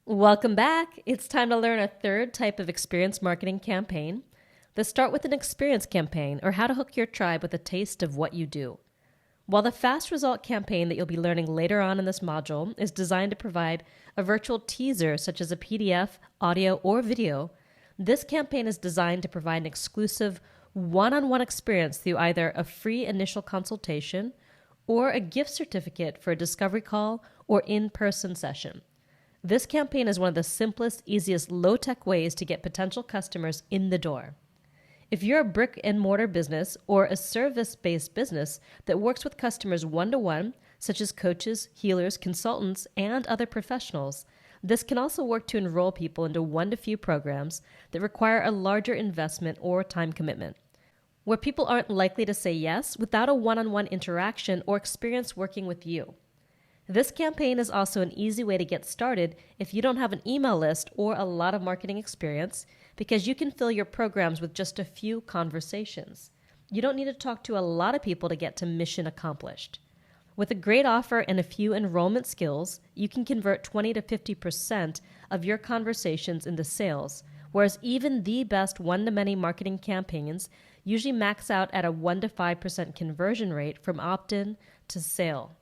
Welcome back. It's time to learn a third type of experience marketing campaign. The Start with an Experience campaign, or how to hook your tribe with a taste of what you do. While the fast result campaign that you'll be learning later on in this module is designed to provide a virtual teaser such as a PDF, audio, or video, this campaign is designed to provide an exclusive one-on-one experience through either a free initial consultation or a gift certificate for a discovery call or in-person session. This campaign is one of the simplest, easiest, low-tech ways to get potential customers in the door. If you're a brick and mortar business or a service-based business that works with customers one-to-one, such as coaches, healers, consultants, and other professionals, this can also work to enroll people into one-to-few programs that require a larger investment or time commitment, where people aren't likely to say yes without a one-on-one interaction or experience working with you. This campaign is also an easy way to get started if you don't have an email list or a lot of marketing experience, because you can fill your programs with just a few conversations. You don't need to talk to a lot of people to get to mission accomplished. With a great offer and a few enrollment skills, you can convert 20 to 50% of your conversations into sales, whereas even the best one-to-many marketing campaigns usually max out at a 1 to 5% conversion rate from opt-in to sale.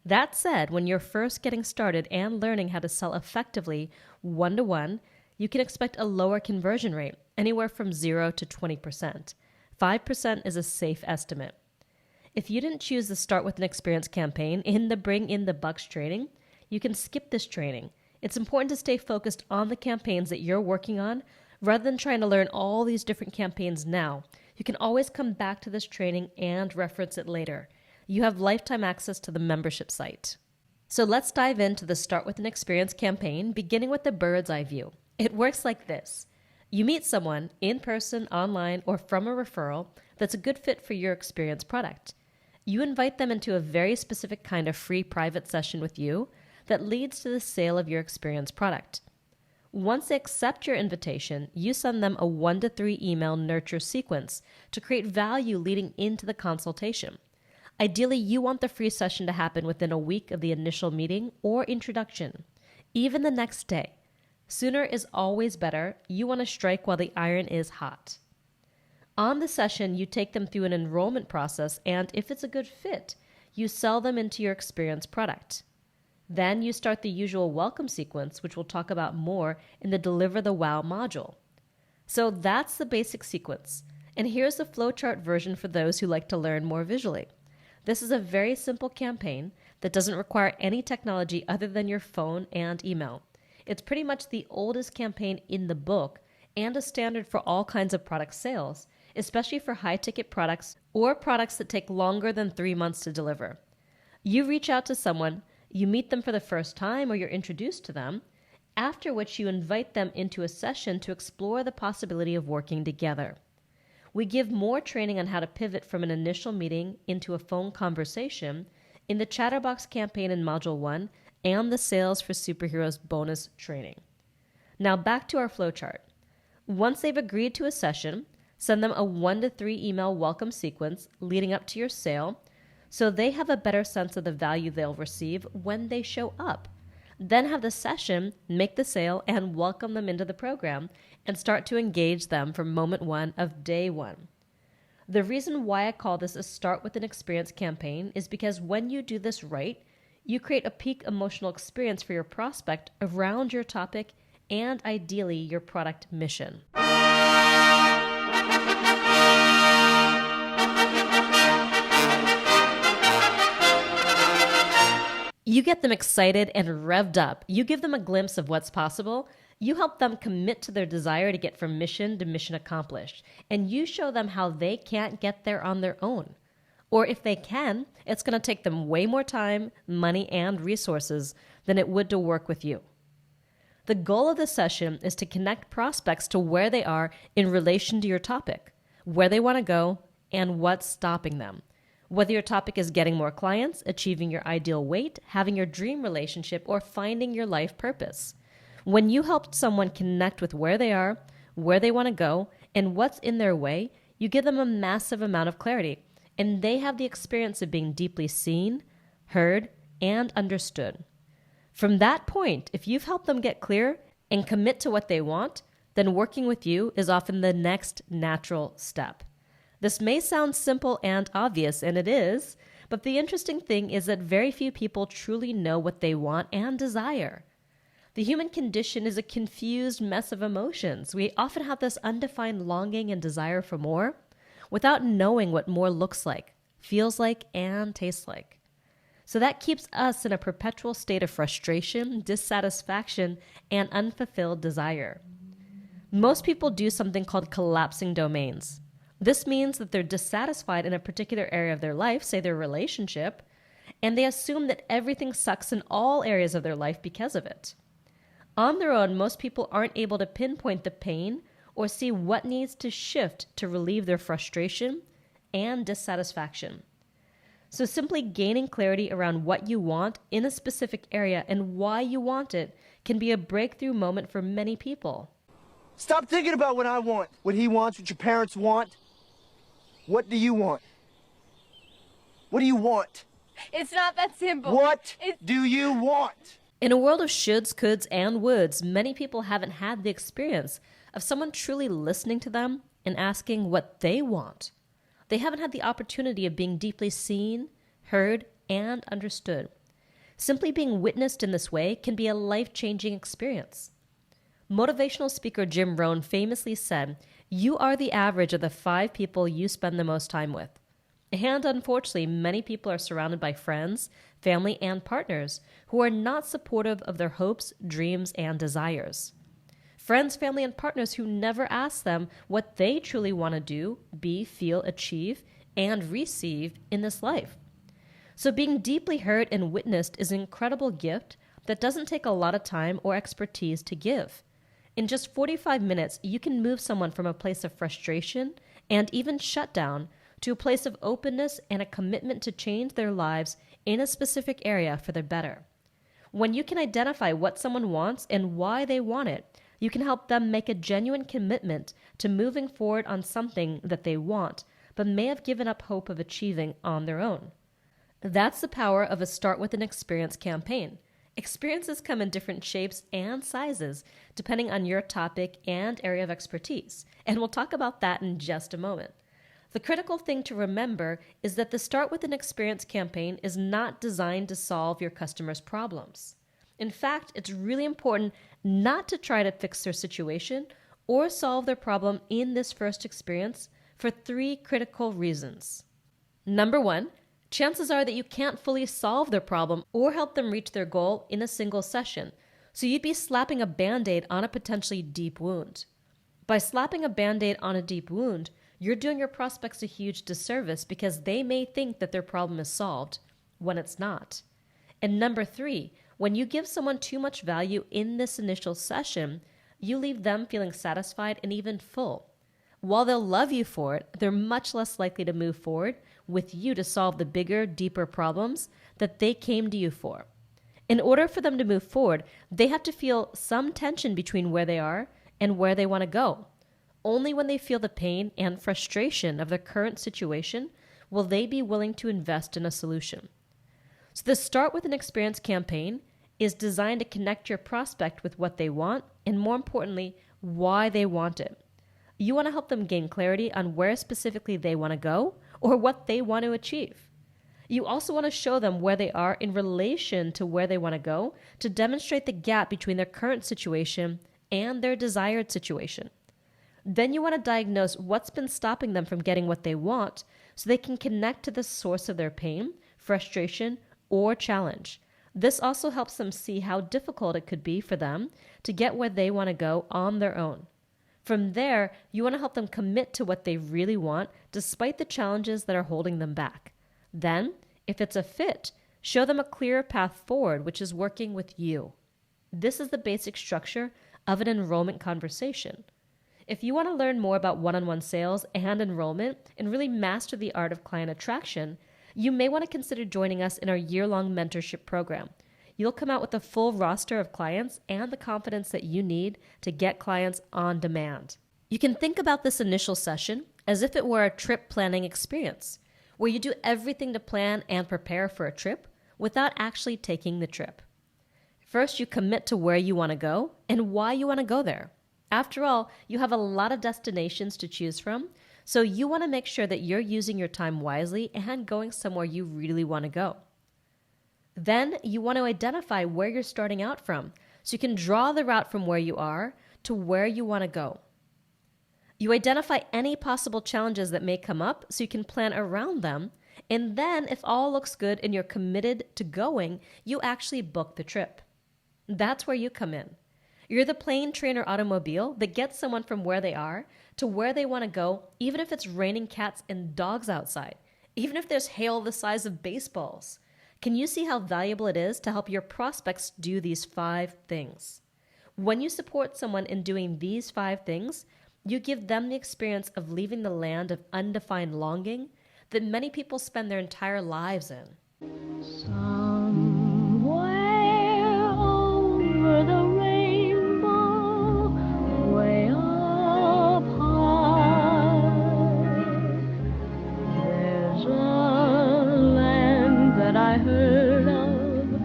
That said, when you're first getting started and learning how to sell effectively one-to-one, you can expect a lower conversion rate, anywhere from 0 to 20%. 5% is a safe estimate. If you didn't choose the Start with an Experience campaign in the Bring in the Bucks training, you can skip this training. It's important to stay focused on the campaigns that you're working on rather than trying to learn all these different campaigns now. You can always come back to this training and reference it later. You have lifetime access to the membership site. So let's dive into the Start with an Experience campaign, beginning with the bird's eye view. It works like this. You meet someone in person, online, or from a referral that's a good fit for your experience product. You invite them into a very specific kind of free private session with you that leads to the sale of your experience product. Once they accept your invitation, you send them a 1 to 3 email nurture sequence to create value leading into the consultation. Ideally, you want the free session to happen within a week of the initial meeting or introduction, even the next day. Sooner is always better. You want to strike while the iron is hot. On the session, you take them through an enrollment process, and if it's a good fit, you sell them into your experience product. Then you start the usual welcome sequence, which we'll talk about more in the Deliver the Wow module. So that's the basic sequence. And here's the flowchart version for those who like to learn more visually. This is a very simple campaign that doesn't require any technology other than your phone and email. It's pretty much the oldest campaign in the book and a standard for all kinds of product sales, especially for high-ticket products or products that take longer than 3 months to deliver. You reach out to someone, you meet them for the first time or you're introduced to them, after which you invite them into a session to explore the possibility of working together. We give more training on how to pivot from an initial meeting into a phone conversation in the Chatterbox campaign in Module 1 and the Sales for Superheroes bonus training. Now back to our flowchart. Once they've agreed to a session, send them a 1 to 3 email welcome sequence leading up to your sale so they have a better sense of the value they'll receive when they show up. Then have the session, make the sale, and welcome them into the program and start to engage them from moment 1 of day 1. The reason why I call this a Start with an Experience campaign is because when you do this right, you create a peak emotional experience for your prospect around your topic and ideally your product mission. You get them excited and revved up. You give them a glimpse of what's possible. You help them commit to their desire to get from mission to mission accomplished. And you show them how they can't get there on their own. Or if they can, it's going to take them way more time, money, and resources than it would to work with you. The goal of the session is to connect prospects to where they are in relation to your topic, where they want to go, and what's stopping them. Whether your topic is getting more clients, achieving your ideal weight, having your dream relationship, or finding your life purpose. When you help someone connect with where they are, where they want to go, and what's in their way, you give them a massive amount of clarity, and they have the experience of being deeply seen, heard, and understood. From that point, if you've helped them get clear and commit to what they want, then working with you is often the next natural step. This may sound simple and obvious, and it is, but the interesting thing is that very few people truly know what they want and desire. The human condition is a confused mess of emotions. We often have this undefined longing and desire for more without knowing what more looks like, feels like, and tastes like. So that keeps us in a perpetual state of frustration, dissatisfaction, and unfulfilled desire. Most people do something called collapsing domains. This means that they're dissatisfied in a particular area of their life, say their relationship, and they assume that everything sucks in all areas of their life because of it. On their own, most people aren't able to pinpoint the pain or see what needs to shift to relieve their frustration and dissatisfaction. So simply gaining clarity around what you want in a specific area and why you want it can be a breakthrough moment for many people. Stop thinking about what I want, what he wants, what your parents want. What do you want? What do you want? It's not that simple. What do you want? In a world of shoulds, coulds, and woulds, many people haven't had the experience of someone truly listening to them and asking what they want. They haven't had the opportunity of being deeply seen, heard, and understood. Simply being witnessed in this way can be a life-changing experience. Motivational speaker Jim Rohn famously said, "You are the average of the 5 people you spend the most time with." And unfortunately, many people are surrounded by friends, family, and partners who are not supportive of their hopes, dreams, and desires. Friends, family, and partners who never ask them what they truly want to do, be, feel, achieve, and receive in this life. So being deeply heard and witnessed is an incredible gift that doesn't take a lot of time or expertise to give. In just 45 minutes, you can move someone from a place of frustration and even shutdown to a place of openness and a commitment to change their lives in a specific area for the better. When you can identify what someone wants and why they want it, you can help them make a genuine commitment to moving forward on something that they want, but may have given up hope of achieving on their own. That's the power of a Start with an Experience campaign. Experiences come in different shapes and sizes, depending on your topic and area of expertise, and we'll talk about that in just a moment. The critical thing to remember is that the Start with an Experience campaign is not designed to solve your customers' problems. In fact, it's really important not to try to fix their situation or solve their problem in this first experience for 3 critical reasons. Number 1, chances are that you can't fully solve their problem or help them reach their goal in a single session, so you'd be slapping a Band-Aid on a potentially deep wound. By slapping a Band-Aid on a deep wound, you're doing your prospects a huge disservice because they may think that their problem is solved when it's not. And number 3, when you give someone too much value in this initial session, you leave them feeling satisfied and even full. While they'll love you for it, they're much less likely to move forward with you to solve the bigger, deeper problems that they came to you for. In order for them to move forward, they have to feel some tension between where they are and where they want to go. Only when they feel the pain and frustration of their current situation will they be willing to invest in a solution. So the Start with an Experience campaign is designed to connect your prospect with what they want and, more importantly, why they want it. You want to help them gain clarity on where specifically they want to go or what they want to achieve. You also want to show them where they are in relation to where they want to go to demonstrate the gap between their current situation and their desired situation. Then you want to diagnose what's been stopping them from getting what they want so they can connect to the source of their pain, frustration, or challenge. This also helps them see how difficult it could be for them to get where they want to go on their own. From there, you want to help them commit to what they really want despite the challenges that are holding them back. Then, if it's a fit, show them a clearer path forward, which is working with you. This is the basic structure of an enrollment conversation. If you want to learn more about one-on-one sales and enrollment and really master the art of client attraction, you may want to consider joining us in our year-long mentorship program. You'll come out with a full roster of clients and the confidence that you need to get clients on demand. You can think about this initial session as if it were a trip planning experience, where you do everything to plan and prepare for a trip without actually taking the trip. First, you commit to where you want to go and why you want to go there. After all, you have a lot of destinations to choose from, so you want to make sure that you're using your time wisely and going somewhere you really want to go. Then you want to identify where you're starting out from, so you can draw the route from where you are to where you want to go. You identify any possible challenges that may come up so you can plan around them, and then if all looks good and you're committed to going, you actually book the trip. That's where you come in. You're the plane, train, or automobile that gets someone from where they are to where they want to go, even if it's raining cats and dogs outside, even if there's hail the size of baseballs. Can you see how valuable it is to help your prospects do these 5 things? When you support someone in doing these 5 things, you give them the experience of leaving the land of undefined longing that many people spend their entire lives in. Somewhere over the rainbow, way up high, there's a land that I heard of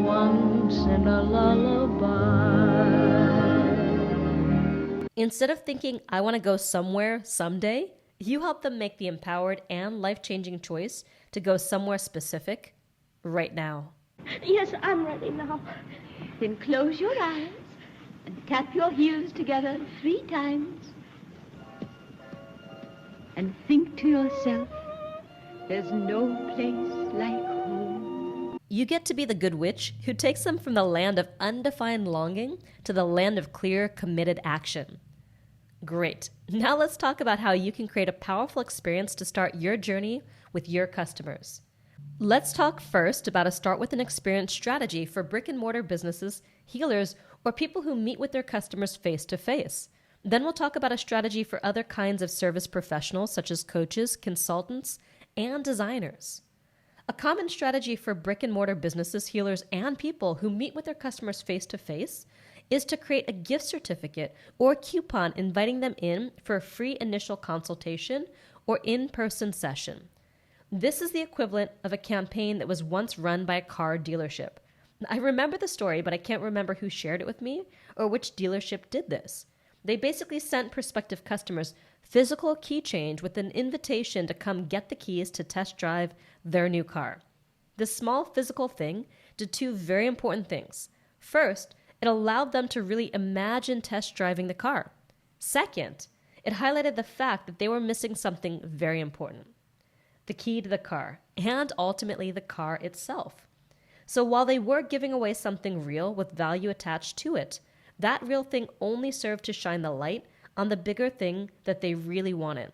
once in a lullaby. Instead of thinking, I want to go somewhere someday, you help them make the empowered and life-changing choice to go somewhere specific right now. Yes, I'm ready now. Then close your eyes and tap your heels together 3 times. And think to yourself, there's no place like home. You get to be the good witch who takes them from the land of undefined longing to the land of clear, committed action. Great. Now let's talk about how you can create a powerful experience to start your journey with your customers. Let's talk first about a start with an experience strategy for brick and mortar businesses, healers, or people who meet with their customers face to face. Then we'll talk about a strategy for other kinds of service professionals such as coaches, consultants, and designers. A common strategy for brick and mortar businesses, healers, and people who meet with their customers face to face is to create a gift certificate or coupon inviting them in for a free initial consultation or in-person session. This is the equivalent of a campaign that was once run by a car dealership. I remember the story, but I can't remember who shared it with me or which dealership did this. They basically sent prospective customers physical key change with an invitation to come get the keys to test drive their new car. This small physical thing did 2 very important things. First, it allowed them to really imagine test driving the car. Second, it highlighted the fact that they were missing something very important: the key to the car, and ultimately the car itself. So while they were giving away something real with value attached to it, that real thing only served to shine the light on the bigger thing that they really wanted.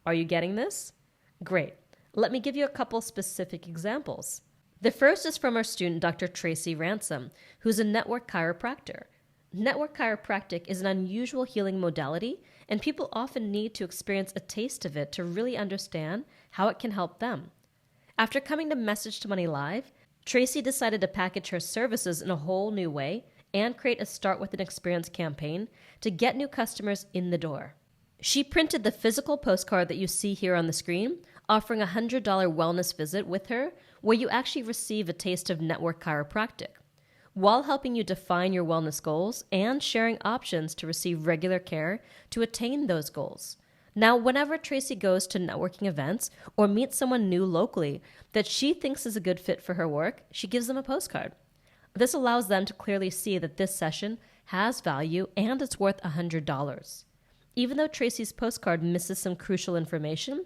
Are you getting this? Great. Let me give you a couple specific examples. The first is from our student, Dr. Tracy Ransom, who's a network chiropractor. Network chiropractic is an unusual healing modality, and people often need to experience a taste of it to really understand how it can help them. After coming to Message to Money Live, Tracy decided to package her services in a whole new way and create a Start with an Experience campaign to get new customers in the door. She printed the physical postcard that you see here on the screen, offering a $100 wellness visit with her, where you actually receive a taste of network chiropractic, while helping you define your wellness goals and sharing options to receive regular care to attain those goals. Now, whenever Tracy goes to networking events or meets someone new locally that she thinks is a good fit for her work, she gives them a postcard. This allows them to clearly see that this session has value and it's worth $100. Even though Tracy's postcard misses some crucial information,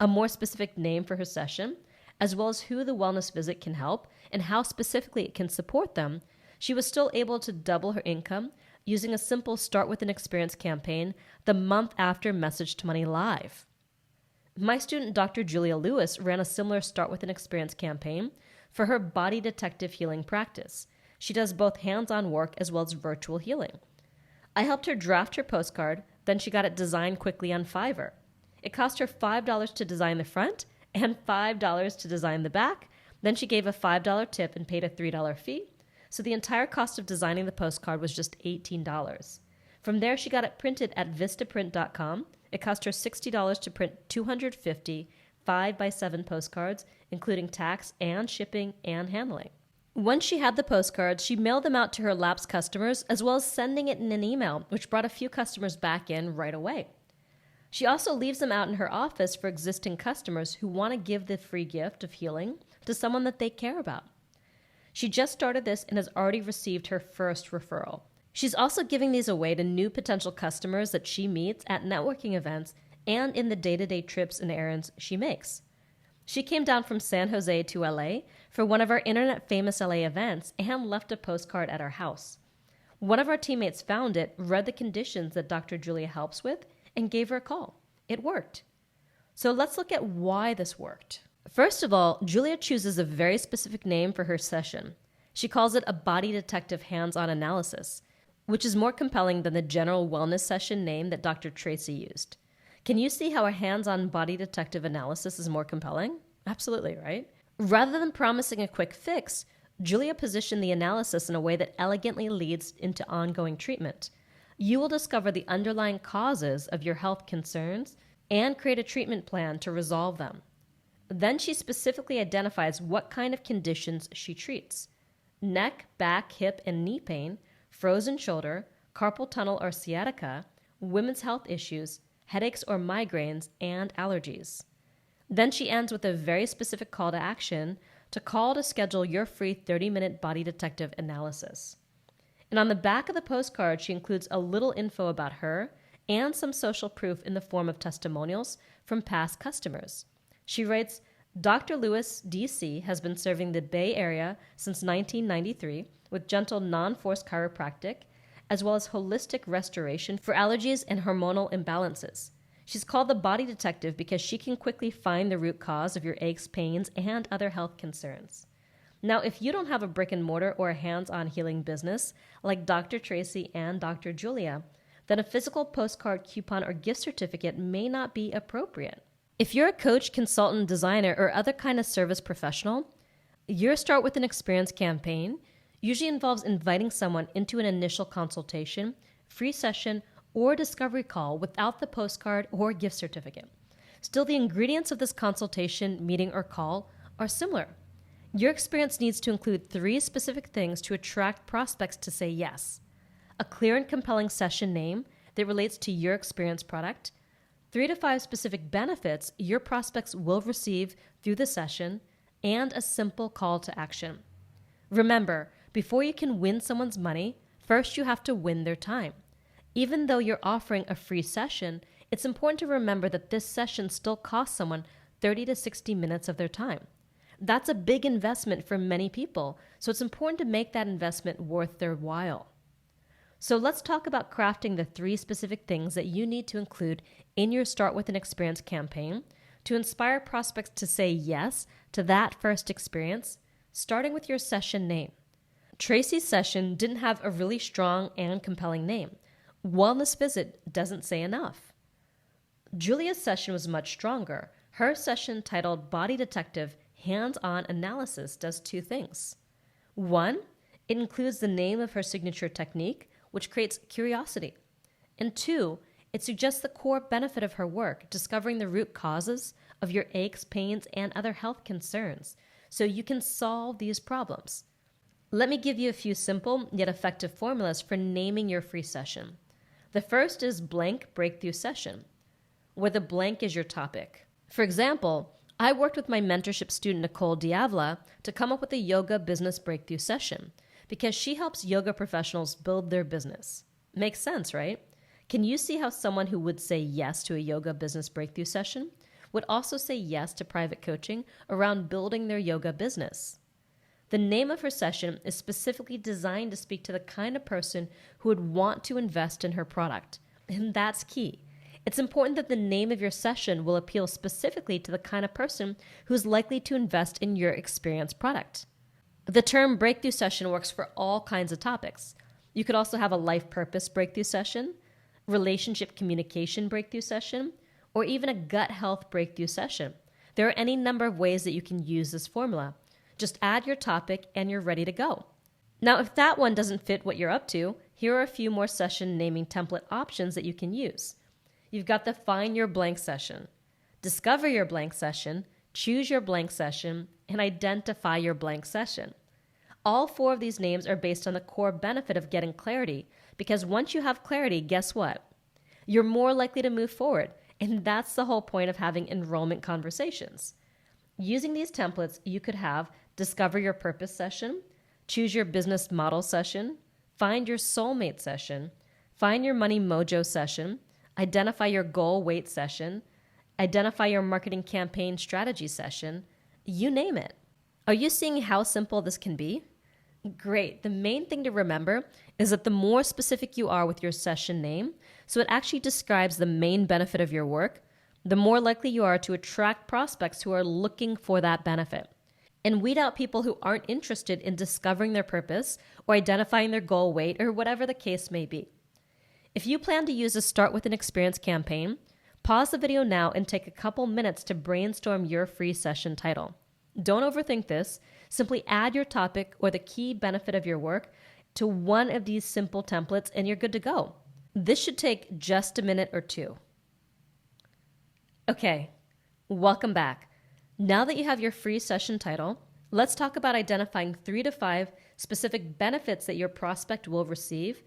a more specific name for her session, as well as who the wellness visit can help and how specifically it can support them, she was still able to double her income using a simple Start with an Experience campaign the month after Message to Money Live. My student, Dr. Julia Lewis, ran a similar Start with an Experience campaign for her body detective healing practice. She does both hands-on work as well as virtual healing. I helped her draft her postcard, then she got it designed quickly on Fiverr. It cost her $5 to design the front and $5 to design the back. Then she gave a $5 tip and paid a $3 fee. So the entire cost of designing the postcard was just $18. From there, she got it printed at vistaprint.com. It cost her $60 to print 250 5x7 postcards, including tax and shipping and handling. Once she had the postcards, she mailed them out to her lapsed customers as well as sending it in an email, which brought a few customers back in right away. She also leaves them out in her office for existing customers who want to give the free gift of healing to someone that they care about. She just started this and has already received her first referral. She's also giving these away to new potential customers that she meets at networking events and in the day-to-day trips and errands she makes. She came down from San Jose to LA for one of our internet famous LA events and left a postcard at our house. One of our teammates found it, read the conditions that Dr. Julia helps with, and gave her a call. It worked. So let's look at why this worked. First of all, Julia chooses a very specific name for her session. She calls it a body detective hands-on analysis, which is more compelling than the general wellness session name that Dr. Tracy used. Can you see how a hands-on body detective analysis is more compelling? Absolutely, right? Rather than promising a quick fix, Julia positioned the analysis in a way that elegantly leads into ongoing treatment. You will discover the underlying causes of your health concerns and create a treatment plan to resolve them. Then she specifically identifies what kind of conditions she treats: neck, back, hip, and knee pain, frozen shoulder, carpal tunnel or sciatica, women's health issues, headaches or migraines, and allergies. Then she ends with a very specific call to action to schedule your free 30-minute body detective analysis. And on the back of the postcard, she includes a little info about her and some social proof in the form of testimonials from past customers. She writes, Dr. Lewis, D.C., has been serving the Bay Area since 1993 with gentle non-force chiropractic, as well as holistic restoration for allergies and hormonal imbalances. She's called the body detective because she can quickly find the root cause of your aches, pains, and other health concerns. Now, if you don't have a brick and mortar or a hands-on healing business like Dr. Tracy and Dr. Julia, then a physical postcard, coupon, or gift certificate may not be appropriate. If you're a coach, consultant, designer, or other kind of service professional, your Start With an Experience campaign usually involves inviting someone into an initial consultation, free session, or discovery call without the postcard or gift certificate. Still, the ingredients of this consultation, meeting, or call are similar. Your experience needs to include 3 specific things to attract prospects to say yes: a clear and compelling session name that relates to your experience product, 3 to 5 specific benefits your prospects will receive through the session, and a simple call to action. Remember, before you can win someone's money, first you have to win their time. Even though you're offering a free session, it's important to remember that this session still costs someone 30 to 60 minutes of their time. That's a big investment for many people, so it's important to make that investment worth their while. So let's talk about crafting the 3 specific things that you need to include in your Start With an Experience campaign to inspire prospects to say yes to that first experience, starting with your session name. Tracy's session didn't have a really strong and compelling name. Wellness Visit doesn't say enough. Julia's session was much stronger. Her session, titled Body Detective Hands-On Analysis, does 2 things. 1, it includes the name of her signature technique, which creates curiosity. And 2, it suggests the core benefit of her work, discovering the root causes of your aches, pains, and other health concerns, so you can solve these problems. Let me give you a few simple yet effective formulas for naming your free session. The first is blank breakthrough session, where the blank is your topic. For example, I worked with my mentorship student Nicole Diavla to come up with a yoga business breakthrough session because she helps yoga professionals build their business. Makes sense, right? Can you see how someone who would say yes to a yoga business breakthrough session would also say yes to private coaching around building their yoga business? The name of her session is specifically designed to speak to the kind of person who would want to invest in her product, and that's key. It's important that the name of your session will appeal specifically to the kind of person who's likely to invest in your experience product. The term breakthrough session works for all kinds of topics. You could also have a life purpose breakthrough session, relationship communication breakthrough session, or even a gut health breakthrough session. There are any number of ways that you can use this formula. Just add your topic and you're ready to go. Now, if that one doesn't fit what you're up to, here are a few more session naming template options that you can use. You've got the Find Your Blank session, Discover Your Blank session, Choose Your Blank session, and Identify Your Blank session. All 4 of these names are based on the core benefit of getting clarity, because once you have clarity, guess what? You're more likely to move forward, and that's the whole point of having enrollment conversations. Using these templates, you could have Discover Your Purpose session, Choose Your Business Model session, Find Your Soulmate session, Find Your Money Mojo session, Identify Your Goal Weight session, Identify Your Marketing Campaign Strategy session, you name it. Are you seeing how simple this can be? Great. The main thing to remember is that the more specific you are with your session name, so it actually describes the main benefit of your work, the more likely you are to attract prospects who are looking for that benefit, and weed out people who aren't interested in discovering their purpose or identifying their goal weight or whatever the case may be. If you plan to use a Start with an Experience campaign, pause the video now and take a couple minutes to brainstorm your free session title. Don't overthink this. Simply add your topic or the key benefit of your work to one of these simple templates and you're good to go. This should take just a minute or 2. Okay, welcome back. Now that you have your free session title, let's talk about identifying 3 to 5 specific benefits that your prospect will receive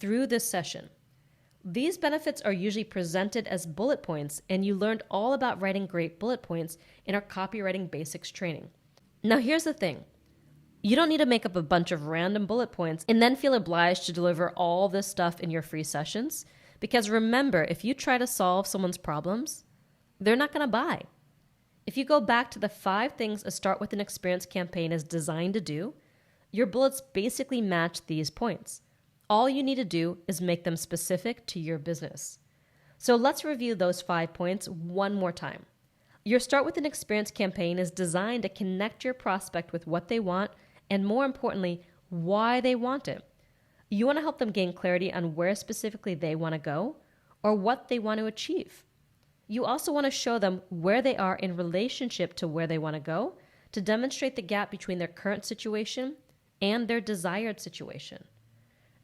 through this session. These benefits are usually presented as bullet points, and you learned all about writing great bullet points in our copywriting basics training. Now here's the thing. You don't need to make up a bunch of random bullet points and then feel obliged to deliver all this stuff in your free sessions, because remember, if you try to solve someone's problems, they're not going to buy. If you go back to the 5 things a Start with an Experience campaign is designed to do, your bullets basically match these points. All you need to do is make them specific to your business. So let's review those 5 points one more time. Your Start with an Experience campaign is designed to connect your prospect with what they want and, more importantly, why they want it. You want to help them gain clarity on where specifically they want to go or what they want to achieve. You also want to show them where they are in relationship to where they want to go to demonstrate the gap between their current situation and their desired situation.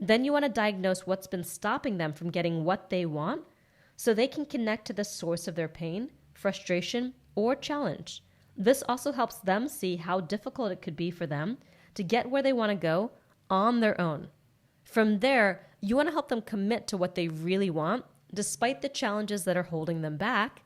Then you want to diagnose what's been stopping them from getting what they want so they can connect to the source of their pain, frustration, or challenge. This also helps them see how difficult it could be for them to get where they want to go on their own. From there, you want to help them commit to what they really want despite the challenges that are holding them back.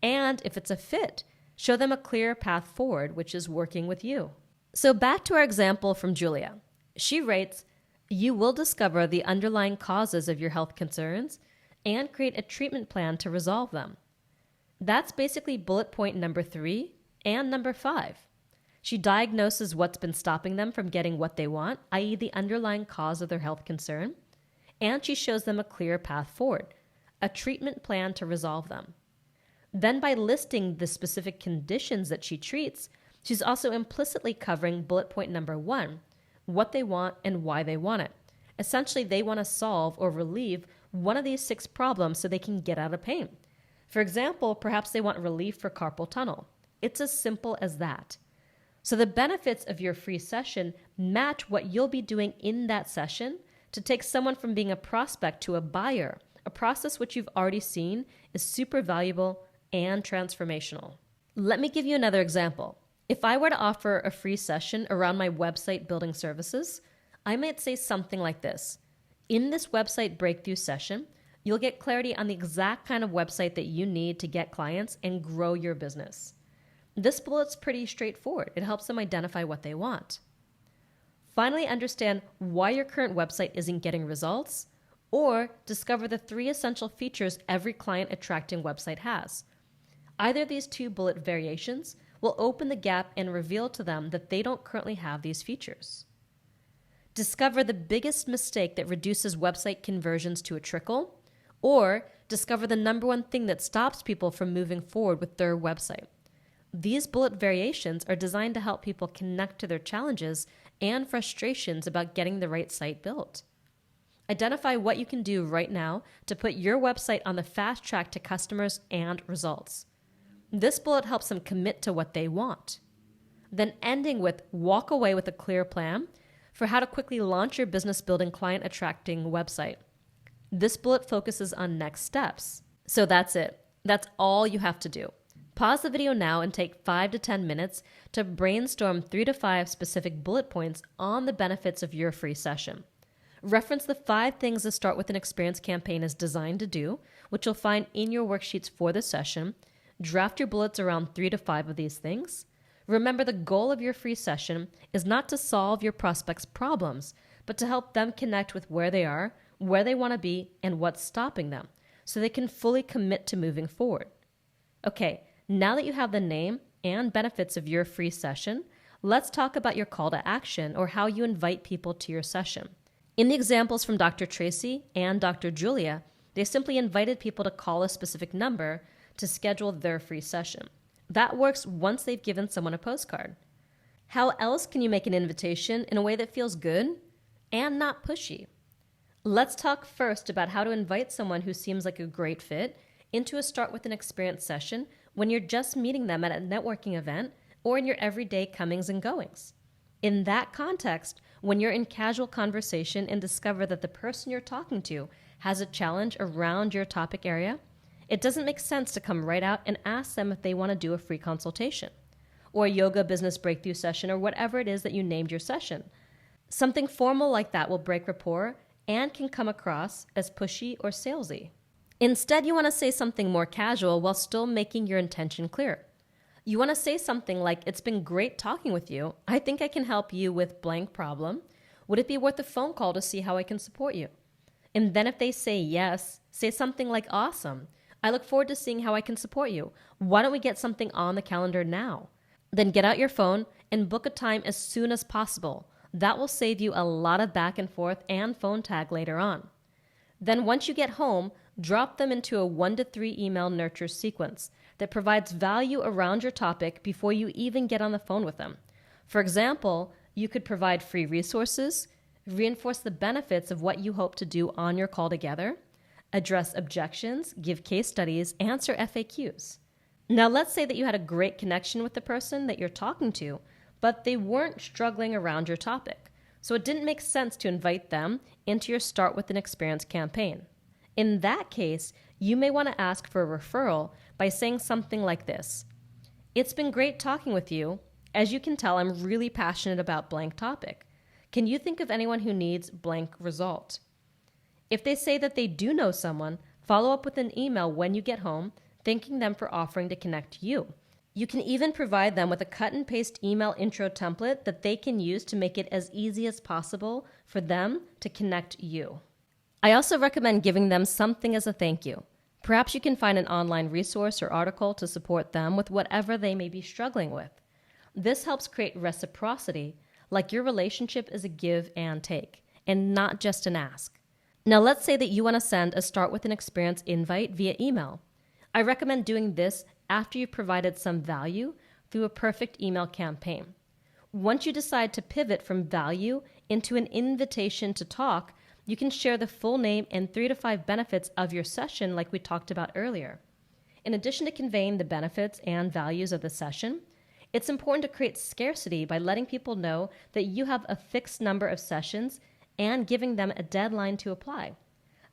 And if it's a fit, show them a clear path forward, which is working with you. So back to our example from Julia. She writes, you will discover the underlying causes of your health concerns and create a treatment plan to resolve them. That's basically bullet point number 3 and number 5. She diagnoses what's been stopping them from getting what they want, i.e. the underlying cause of their health concern, and she shows them a clear path forward, a treatment plan to resolve them. Then by listing the specific conditions that she treats, she's also implicitly covering bullet point number 1, what they want and why they want it. Essentially, they want to solve or relieve one of these 6 problems so they can get out of pain. For example, perhaps they want relief for carpal tunnel. It's as simple as that. So the benefits of your free session match what you'll be doing in that session to take someone from being a prospect to a buyer, a process which you've already seen is super valuable and transformational. Let me give you another example. If I were to offer a free session around my website building services, I might say something like this. In this website breakthrough session, you'll get clarity on the exact kind of website that you need to get clients and grow your business. This bullet's pretty straightforward. It helps them identify what they want. Finally, understand why your current website isn't getting results, or discover the 3 essential features every client attracting website has. Either of these 2 bullet variations will open the gap and reveal to them that they don't currently have these features. Discover the biggest mistake that reduces website conversions to a trickle, or discover the number 1 thing that stops people from moving forward with their website. These bullet variations are designed to help people connect to their challenges and frustrations about getting the right site built. Identify what you can do right now to put your website on the fast track to customers and results. This bullet helps them commit to what they want. Then ending with walk away with a clear plan for how to quickly launch your business building client attracting website. This bullet focuses on next steps. So that's it. That's all you have to do. Pause the video now and take 5 to 10 minutes to brainstorm 3 to 5 specific bullet points on the benefits of your free session. Reference the 5 things the Start with an Experience campaign is designed to do, which you'll find in your worksheets for the session. Draft your bullets around 3 to 5 of these things. Remember, the goal of your free session is not to solve your prospects' problems, but to help them connect with where they are, where they want to be, and what's stopping them, so they can fully commit to moving forward. Okay, now that you have the name and benefits of your free session, let's talk about your call to action, or how you invite people to your session. In the examples from Dr. Tracy and Dr. Julia, they simply invited people to call a specific number to schedule their free session. That works once they've given someone a postcard. How else can you make an invitation in a way that feels good and not pushy? Let's talk first about how to invite someone who seems like a great fit into a Start with an Experience session when you're just meeting them at a networking event or in your everyday comings and goings. In that context, when you're in casual conversation and discover that the person you're talking to has a challenge around your topic area, it doesn't make sense to come right out and ask them if they want to do a free consultation or a yoga business breakthrough session or whatever it is that you named your session. Something formal like that will break rapport and can come across as pushy or salesy. Instead, you want to say something more casual while still making your intention clear. You want to say something like, "It's been great talking with you. I think I can help you with blank problem. Would it be worth a phone call to see how I can support you?" And then if they say yes, say something like, "Awesome. I look forward to seeing how I can support you. Why don't we get something on the calendar now?" Then get out your phone and book a time as soon as possible. That will save you a lot of back and forth and phone tag later on. Then once you get home, drop them into a 1 to 3 email nurture sequence that provides value around your topic before you even get on the phone with them. For example, you could provide free resources, reinforce the benefits of what you hope to do on your call together, address objections, give case studies, answer FAQs. Now let's say that you had a great connection with the person that you're talking to, but they weren't struggling around your topic, so it didn't make sense to invite them into your Start with an Experience campaign. In that case, you may want to ask for a referral by saying something like this: "It's been great talking with you. As you can tell, I'm really passionate about blank topic. Can you think of anyone who needs blank result?" If they say that they do know someone, follow up with an email when you get home, thanking them for offering to connect you. You can even provide them with a cut and paste email intro template that they can use to make it as easy as possible for them to connect you. I also recommend giving them something as a thank you. Perhaps you can find an online resource or article to support them with whatever they may be struggling with. This helps create reciprocity, like your relationship is a give and take, and not just an ask. Now let's say that you want to send a Start with an Experience invite via email. I recommend doing this after you've provided some value through a perfect email campaign. Once you decide to pivot from value into an invitation to talk, you can share the full name and 3 to 5 benefits of your session like we talked about earlier. In addition to conveying the benefits and values of the session, it's important to create scarcity by letting people know that you have a fixed number of sessions and giving them a deadline to apply.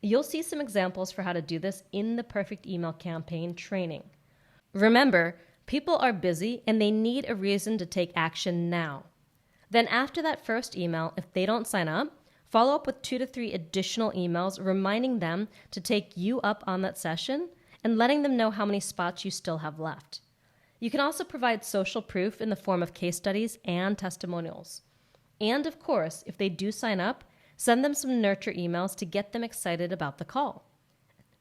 You'll see some examples for how to do this in the Perfect Email Campaign training. Remember, people are busy and they need a reason to take action now. Then after that first email, if they don't sign up, follow up with 2 to 3 additional emails reminding them to take you up on that session and letting them know how many spots you still have left. You can also provide social proof in the form of case studies and testimonials. And of course, if they do sign up, send them some nurture emails to get them excited about the call.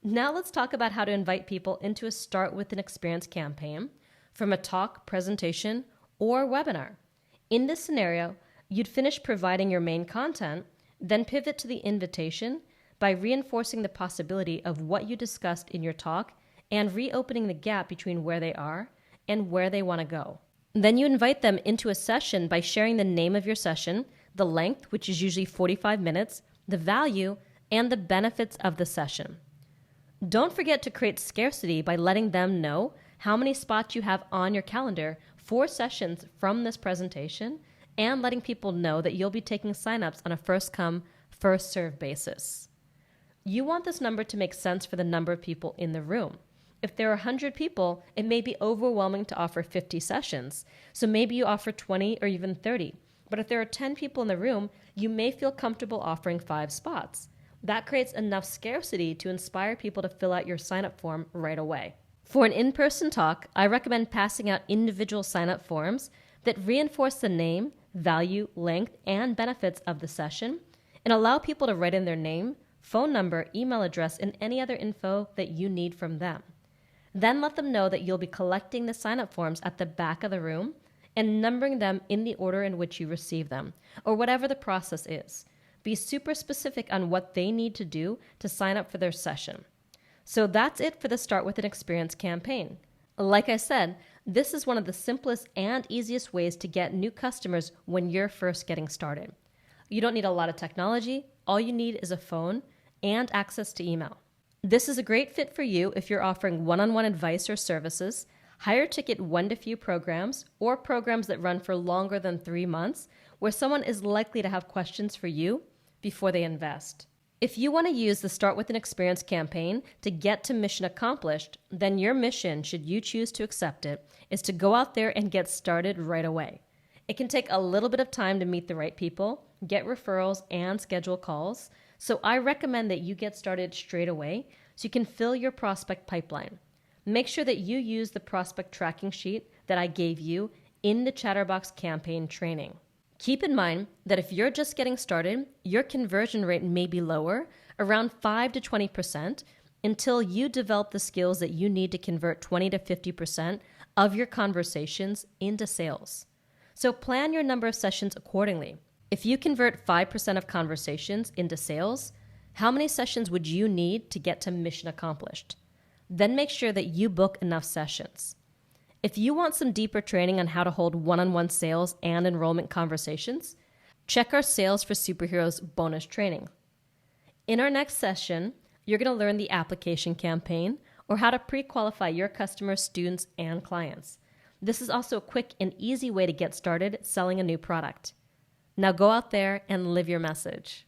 Now let's talk about how to invite people into a Start with an Experience campaign from a talk, presentation, or webinar. In this scenario, you'd finish providing your main content, then pivot to the invitation by reinforcing the possibility of what you discussed in your talk and reopening the gap between where they are and where they want to go. Then you invite them into a session by sharing the name of your session, the length, which is usually 45 minutes, the value, and the benefits of the session. Don't forget to create scarcity by letting them know how many spots you have on your calendar for sessions from this presentation and letting people know that you'll be taking signups on a first-come, first-served basis. You want this number to make sense for the number of people in the room. If there are 100 people, it may be overwhelming to offer 50 sessions. So maybe you offer 20 or even 30. But if there are 10 people in the room, you may feel comfortable offering 5 spots. That creates enough scarcity to inspire people to fill out your sign-up form right away. For an in-person talk, I recommend passing out individual sign-up forms that reinforce the name, value, length, and benefits of the session, and allow people to write in their name, phone number, email address, and any other info that you need from them. Then let them know that you'll be collecting the sign-up forms at the back of the room and numbering them in the order in which you receive them, or whatever the process is. Be super specific on what they need to do to sign up for their session. So that's it for the Start with an Experience campaign. Like I said, this is one of the simplest and easiest ways to get new customers when you're first getting started. You don't need a lot of technology. All you need is a phone and access to email. This is a great fit for you if you're offering one-on-one advice or services, higher ticket one-to-few programs, or programs that run for longer than 3 months, where someone is likely to have questions for you before they invest. If you want to use the Start with an Experience campaign to get to mission accomplished, then your mission, should you choose to accept it, is to go out there and get started right away. It can take a little bit of time to meet the right people, get referrals, and schedule calls, so I recommend that you get started straight away so you can fill your prospect pipeline. Make sure that you use the prospect tracking sheet that I gave you in the Chatterbox campaign training. Keep in mind that if you're just getting started, your conversion rate may be lower, around 5 to 20%, until you develop the skills that you need to convert 20 to 50% of your conversations into sales. So plan your number of sessions accordingly. If you convert 5% of conversations into sales, how many sessions would you need to get to mission accomplished? Then make sure that you book enough sessions. If you want some deeper training on how to hold one-on-one sales and enrollment conversations, check our Sales for Superheroes bonus training. In our next session, you're going to learn the application campaign, or how to pre-qualify your customers, students, and clients. This is also a quick and easy way to get started selling a new product. Now go out there and live your message.